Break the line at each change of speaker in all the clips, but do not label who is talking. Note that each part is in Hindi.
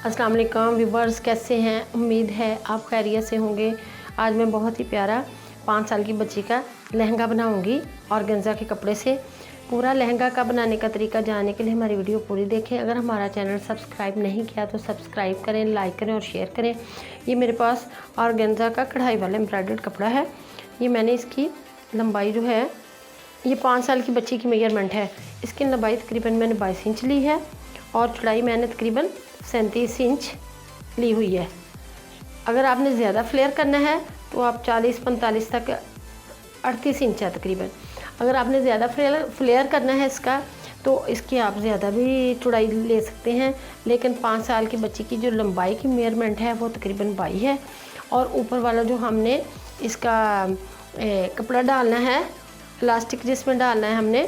अस्सलाम वालेकुम व्यूवर्स, कैसे हैं? उम्मीद है आप खैरियत से होंगे। आज मैं बहुत ही प्यारा 5 साल की बच्ची का लहंगा बनाऊंगी ऑर्गेन्जा के कपड़े से। पूरा लहंगा का बनाने का तरीका जानने के लिए हमारी वीडियो पूरी देखें। अगर हमारा चैनल सब्सक्राइब नहीं किया तो सब्सक्राइब करें, लाइक करें और शेयर करें। ये मेरे पास ऑर्गेन्जा का कढ़ाई वाला एम्ब्रॉयडर्ड कपड़ा है। ये मैंने इसकी लंबाई जो है, ये 5 साल की बच्ची की मेजरमेंट है। इसकी लंबाई तकरीबन मैंने 22 इंच ली है और चौड़ाई मैंने तकरीबन 37 इंच ली हुई है। अगर आपने ज़्यादा फ्लेयर करना है तो आप 40-45 तक 38 इंच है तकरीबन। अगर आपने ज़्यादा फ्लेयर करना है इसका तो इसकी आप ज़्यादा भी चौड़ाई ले सकते हैं, लेकिन 5 साल की बच्ची की जो लंबाई की मेजरमेंट है वो तकरीबन 22 है। और ऊपर वाला जो हमने इसका कपड़ा डालना है, इलास्टिक जिसमें डालना है हमने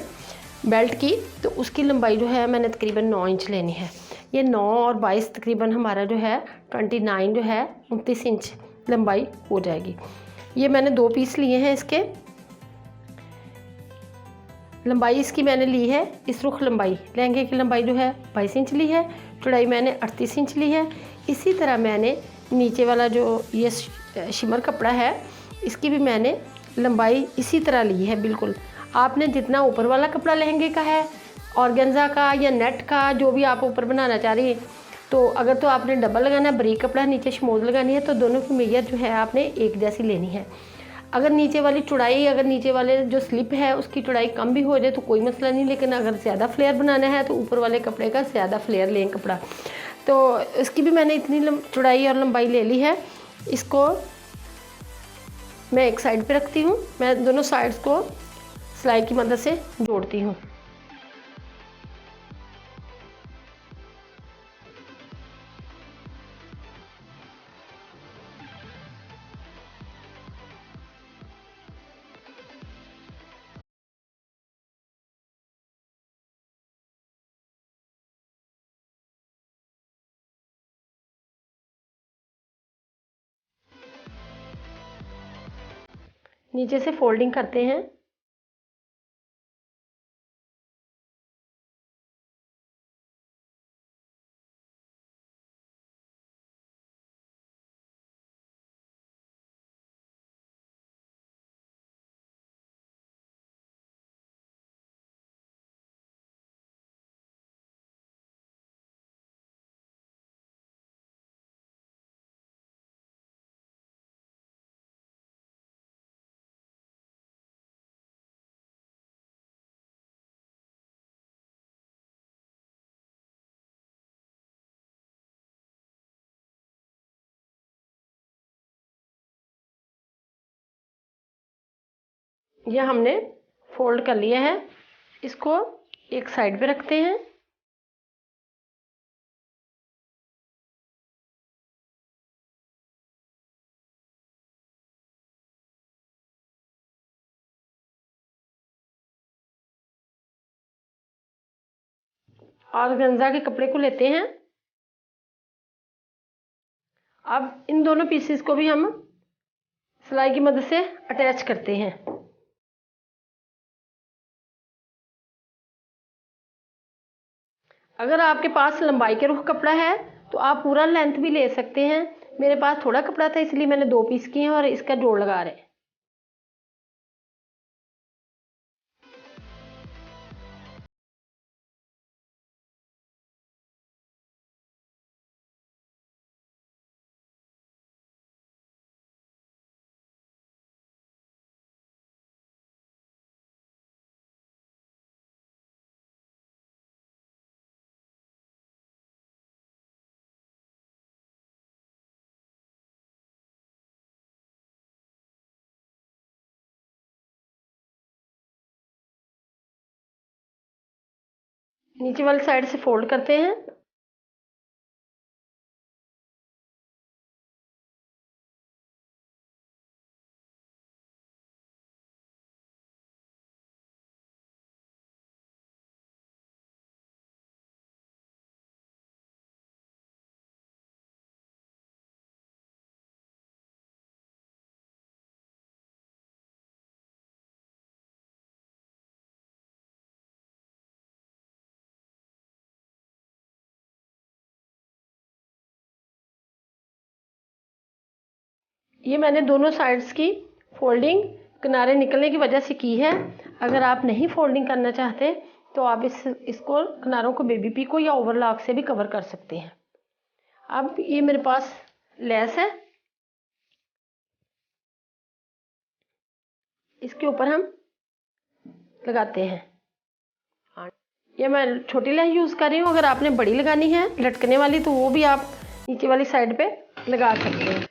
बेल्ट की, तो उसकी लंबाई जो है मैंने तकरीबन 9 इंच लेनी है। ये 9 और 22 तकरीबन हमारा जो है 29 जो है 29 इंच लंबाई हो जाएगी। ये मैंने 2 पीस लिए हैं इसके। लंबाई इसकी मैंने ली है, इस रुख लंबाई लहंगे की लंबाई जो है 22 इंच ली है, चौड़ाई मैंने 38 इंच ली है। इसी तरह मैंने नीचे वाला जो ये शिमर कपड़ा है, इसकी भी मैंने लंबाई इसी तरह ली है। बिल्कुल आपने जितना ऊपर वाला कपड़ा लहंगे का है ऑर्गेन्जा का या नेट का, जो भी आप ऊपर बनाना चाह रही हैं, तो अगर तो आपने डबल लगाना है, बारीक कपड़ा नीचे शमोज लगानी है, तो दोनों की मेजर जो है आपने एक जैसी लेनी है। अगर नीचे वाली चौड़ाई, अगर नीचे वाले जो स्लिप है उसकी चौड़ाई कम भी हो जाए तो कोई मसला नहीं, लेकिन अगर ज़्यादा फ्लेयर बनाना है तो ऊपर वाले कपड़े का ज़्यादा फ्लेयर लें कपड़ा। तो इसकी भी मैंने इतनी चौड़ाई और लंबाई ले ली है। इसको मैं एक साइड पे रखती हूँ, मैं दोनों साइड्स को सिलाई की मदद से जोड़ती हूँ। नीचे से फोल्डिंग करते हैं। यह हमने फोल्ड कर लिया है, इसको एक साइड पे रखते हैं। ऑर्गेन्जा के कपड़े को लेते हैं। अब इन दोनों पीसेस को भी हम सिलाई की मदद से अटैच करते हैं। अगर आपके पास लंबाई के रुख कपड़ा है तो आप पूरा लेंथ भी ले सकते हैं। मेरे पास थोड़ा कपड़ा था इसलिए मैंने 2 पीस किए हैं और इसका जोड़ लगा रहे हैं। नीचे वाली साइड से फोल्ड करते हैं। ये मैंने दोनों साइड्स की फोल्डिंग किनारे निकलने की वजह से की है। अगर आप नहीं फोल्डिंग करना चाहते तो आप इसको किनारों को बेबी पीको या ओवरलॉक से भी कवर कर सकते हैं। अब ये मेरे पास लेस है, इसके ऊपर हम लगाते हैं। ये मैं छोटी लेस यूज़ कर रही हूँ। अगर आपने बड़ी लगानी है लटकने वाली तो वो भी आप नीचे वाली साइड पे लगा सकते हैं।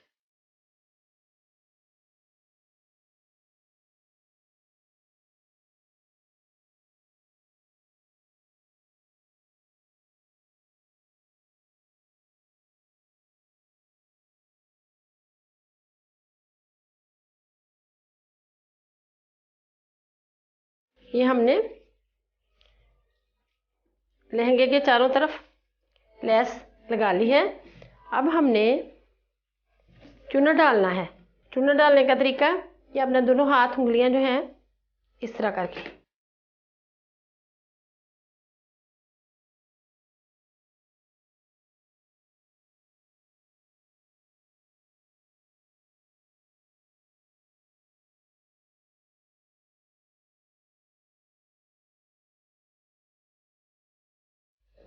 ये हमने लहंगे के चारों तरफ लेस लगा ली है। अब हमने चुन्ना डालना है। चुन्ना डालने का तरीका ये अपने दोनों हाथ उंगलियां जो हैं इस तरह करके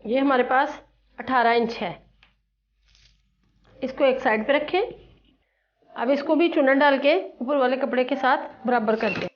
ये हमारे पास 18 इंच है। इसको एक साइड पे रखें। अब इसको भी चुन्ना डाल के ऊपर वाले कपड़े के साथ बराबर कर दें।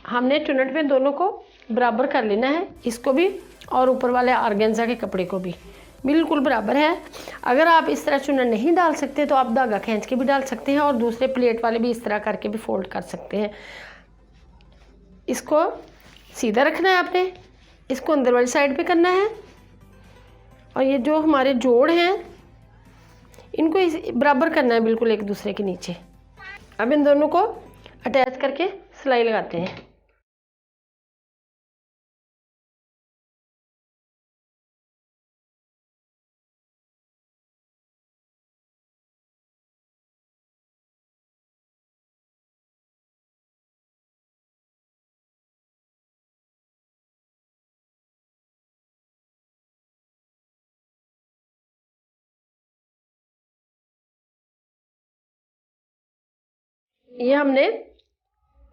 हमने चुन्नट में दोनों को बराबर कर लेना है, इसको भी और ऊपर वाले ऑर्गेन्जा के कपड़े को भी बिल्कुल बराबर है। अगर आप इस तरह चुन्नट नहीं डाल सकते तो आप धागा खींच के भी डाल सकते हैं और दूसरे प्लेट वाले भी इस तरह करके भी फोल्ड कर सकते हैं। इसको सीधा रखना है आपने, इसको अंदर वाली साइड पे करना है और ये जो हमारे जोड़ हैं इनको बराबर करना है बिल्कुल एक दूसरे के नीचे। अब इन दोनों को अटैच करके सिलाई लगाते हैं। ये हमने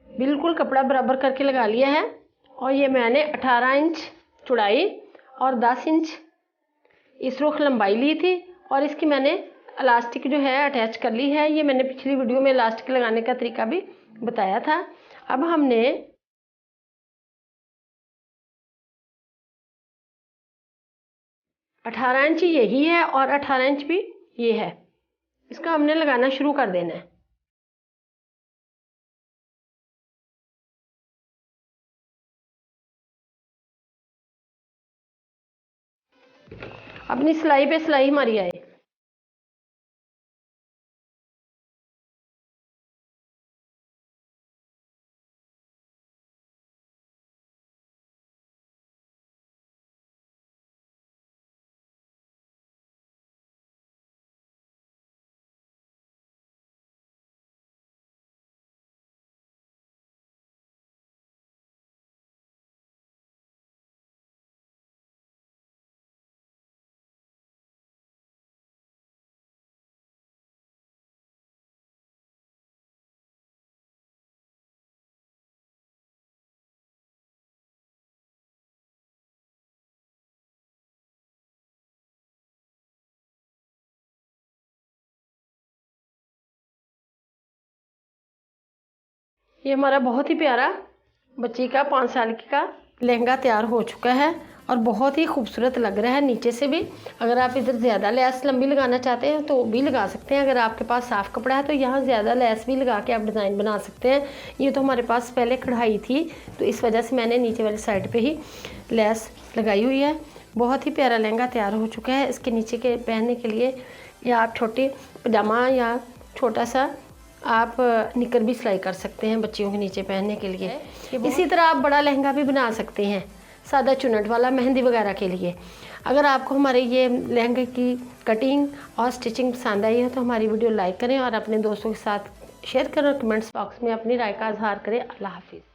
बिल्कुल कपड़ा बराबर करके लगा लिया है और ये मैंने 18 इंच चौड़ाई और 10 इंच इस रुख लंबाई ली थी और इसकी मैंने इलास्टिक जो है अटैच कर ली है। ये मैंने पिछली वीडियो में इलास्टिक लगाने का तरीका भी बताया था। अब हमने अठारह इंच यही है और 18 इंच भी ये है, इसका हमने लगाना शुरू कर देना है। अपनी सिलाई पे सिलाई हमारी आए। ये हमारा बहुत ही प्यारा बच्ची का 5 साल की का लहंगा तैयार हो चुका है और बहुत ही खूबसूरत लग रहा है नीचे से भी। अगर आप इधर ज़्यादा लेस लंबी लगाना चाहते हैं तो भी लगा सकते हैं। अगर आपके पास साफ़ कपड़ा है तो यहाँ ज़्यादा लेस भी लगा के आप डिज़ाइन बना सकते हैं। ये तो हमारे पास पहले कढ़ाई थी तो इस वजह से मैंने नीचे वाली साइड पे ही लेस लगाई हुई है। बहुत ही प्यारा लहंगा तैयार हो चुका है। इसके नीचे के पहनने के लिए या आप छोटी पजामा या छोटा सा आप निकर भी सिलाई कर सकते हैं बच्चियों के नीचे पहनने के लिए। इसी तरह आप बड़ा लहंगा भी बना सकते हैं, सादा चुन्नट वाला, मेहंदी वगैरह के लिए। अगर आपको हमारे ये लहंगे की कटिंग और स्टिचिंग पसंद आई है तो हमारी वीडियो लाइक करें और अपने दोस्तों के साथ शेयर करें और कमेंट्स बॉक्स में अपनी राय का इजहार करें। अल्लाह हाफिज़।